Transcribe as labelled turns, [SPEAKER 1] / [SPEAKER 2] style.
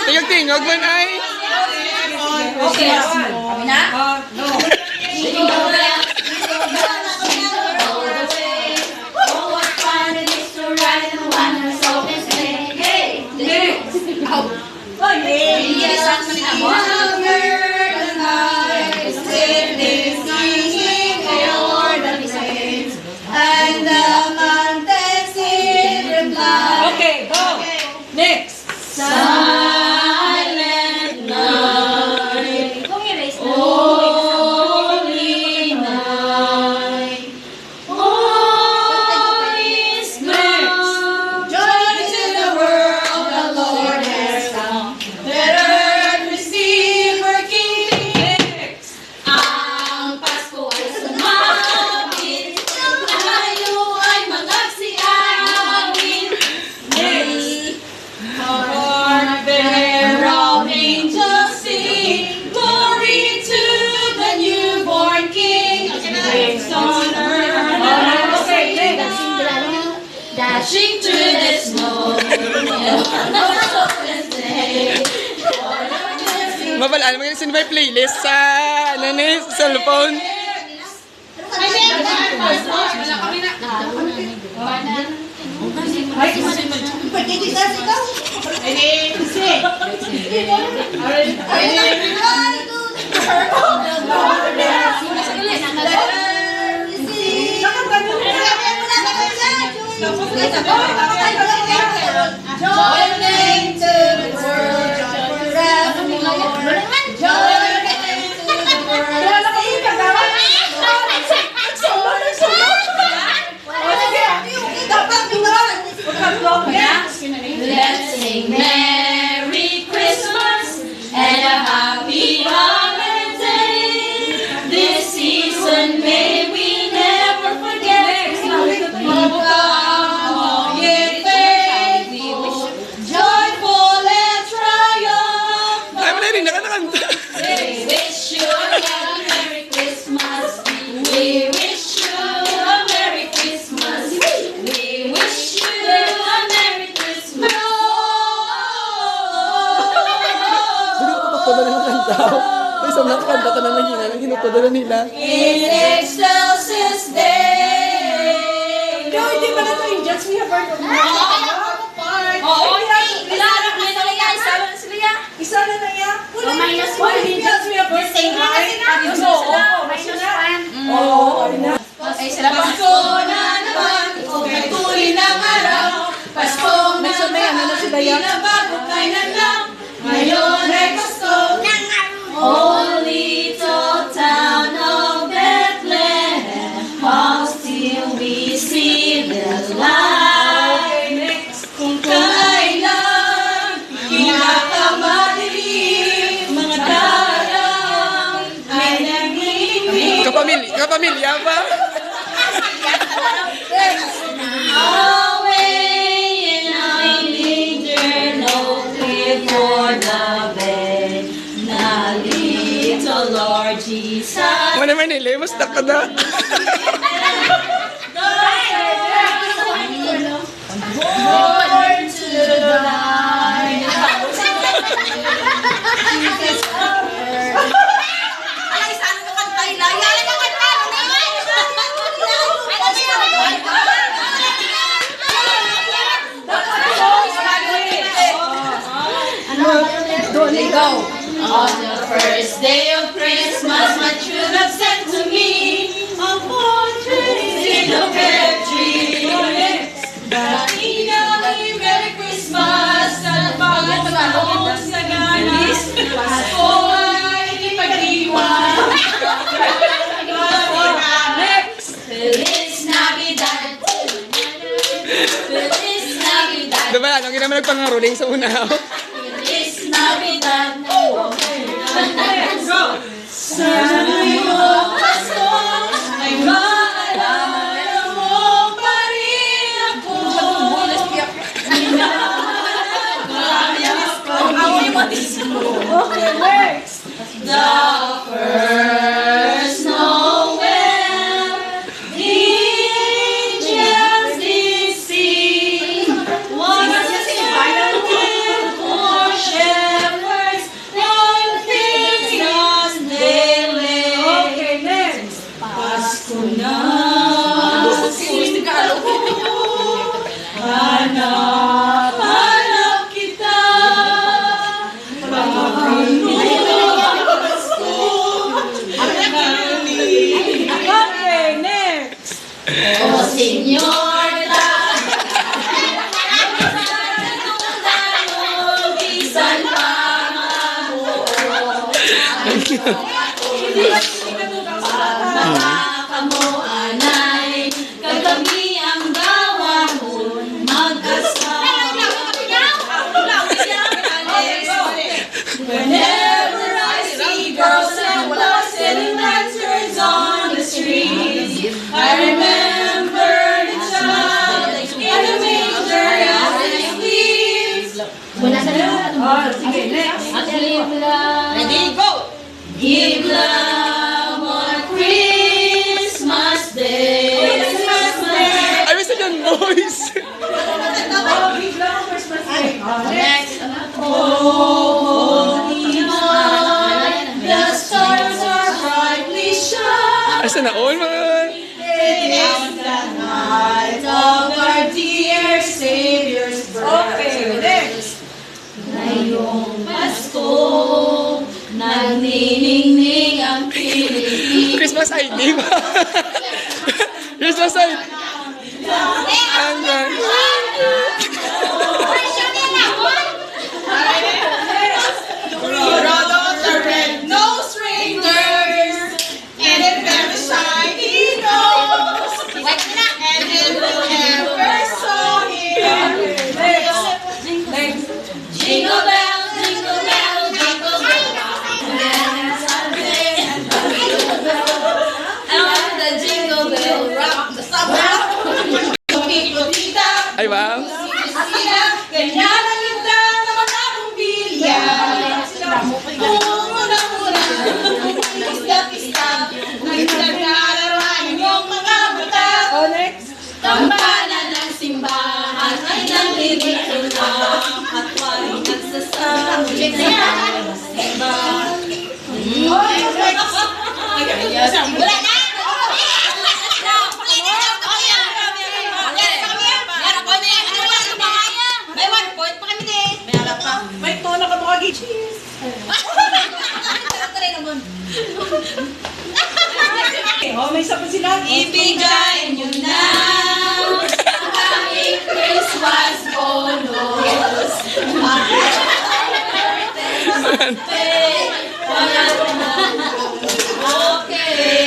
[SPEAKER 1] Tingog-tingog man ay.
[SPEAKER 2] Okay, kami na? No. Okay, go. Next.
[SPEAKER 3] Silent night, holy night, all is gone. Joy to the world, the Lord has come. Let earth receive her King.
[SPEAKER 2] Next.
[SPEAKER 3] Ang Pasko ay sumapit, tayo ay magagsiawin.
[SPEAKER 2] Next.
[SPEAKER 3] There all angels sing, glory to the newborn King. Grace on earth,
[SPEAKER 2] Okay, next.
[SPEAKER 3] dashing through the snow.
[SPEAKER 1] Mabalaan mo yung may playlist sa ano ni cellphone.
[SPEAKER 3] Joining to the world, forevermore. Joining to the world. Let's sing Merry Christmas and a Happy Holiday. This season may we never forget. Oh, come, ye faithful, joyful and triumphant.
[SPEAKER 1] Ay, wala rin nakakanta.
[SPEAKER 3] We wish you a Merry Christmas. We wish you a Merry Christmas. We wish you a Merry Christmas.
[SPEAKER 1] Pagpapala ng kanta. Ay, sa mga kanta ka na naging ang hinupadala nila.
[SPEAKER 3] In excelsis Day.
[SPEAKER 2] No, hindi pala ito yung Just We Have Heard of
[SPEAKER 3] Oo, ilarak na nila yan. Isa na sila yan.
[SPEAKER 2] Isa na na yan.
[SPEAKER 3] minus
[SPEAKER 2] Why
[SPEAKER 3] one.
[SPEAKER 2] hindi Just We Have Heard
[SPEAKER 3] Same na kasi na.
[SPEAKER 2] Minus one. Oo, ayun na.
[SPEAKER 3] Ay, sila Pasko na naman. May tuloy ng araw. Paskong
[SPEAKER 2] Next one na yan. Ano si Daya?
[SPEAKER 3] na bago kailan lang. Ngayon ay Pasko. Oh, little town of Bethlehem, how still we see the light.
[SPEAKER 2] Next.
[SPEAKER 3] Kung kailan pinakamadilim, mga darang ay nangingin.
[SPEAKER 1] Kapamilya ba?
[SPEAKER 3] Away and I linger, no fear for the bed. Na little Lord Jesus.
[SPEAKER 1] Ano naman nila, basta ka na.
[SPEAKER 3] Born to die. Alay, saan mo kanta ila? Yala ka kanta! Go. On the first day of Christmas, my true love sent to me a portrait in a pear tree. Dating Merry Christmas at pagkatapos sa ganas. Pasko ay ipag-iwan.
[SPEAKER 2] Next.
[SPEAKER 3] Feliz Navidad. Feliz Navidad.
[SPEAKER 1] Diba, ano, hindi naman nagpangaruling sa unaw.
[SPEAKER 3] Feliz Navidad.
[SPEAKER 2] Go.
[SPEAKER 3] Sana ngayong Pasko ay maalala mo pa rin ako.
[SPEAKER 2] Okay, next.
[SPEAKER 3] The first Noel, the angels did sing, was a certain portion. Hanap kita.
[SPEAKER 2] Okay, next.
[SPEAKER 3] Oh, señorita. Bisan pa kamo anay, kagabi ang gawahon, mag-asama. Whenever I see girls and boys selling lanterns on the street, I remember the child in the manger as they sleep.
[SPEAKER 2] Oh, sige, next.
[SPEAKER 3] Ready, go! Give love on Christmas Day. Christmas Day.
[SPEAKER 1] Ay, gusto yung voice.
[SPEAKER 2] Oh, big lang ang Christmas Day. Oh, next.
[SPEAKER 3] Holy night, the stars are brightly shining.
[SPEAKER 1] Asa na all mga...
[SPEAKER 3] It is the night of our dear Savior's birth.
[SPEAKER 2] Okay, next.
[SPEAKER 3] Ngayong Pasko, nagniningning ang Pilipinas.
[SPEAKER 1] Christmas ID ba? Christmas ID. Hanggang...
[SPEAKER 3] Red-nosed reindeers, and a very shiny nose, and if you ever saw him,
[SPEAKER 2] Next.
[SPEAKER 3] jingle bell, jingle bell, jingle bell, and the jingle bell rock the summer. Tita,
[SPEAKER 1] Ay, wow.
[SPEAKER 3] sila, ganyan ang linda na manakong bilya. Muna-muna, pista-pista, naglalarawan yung mga mata.
[SPEAKER 2] Oh, next.
[SPEAKER 3] Kampanan ng simbahan ay nalilito lang at walang nagsasabi na simba. Wala na! May 1 point pa kami din. May harap pa.
[SPEAKER 2] May tono ka mukha cheese. Oh, may isa pa sila.
[SPEAKER 3] Ibigay nyo na ang aming Christmas bonus. Okay.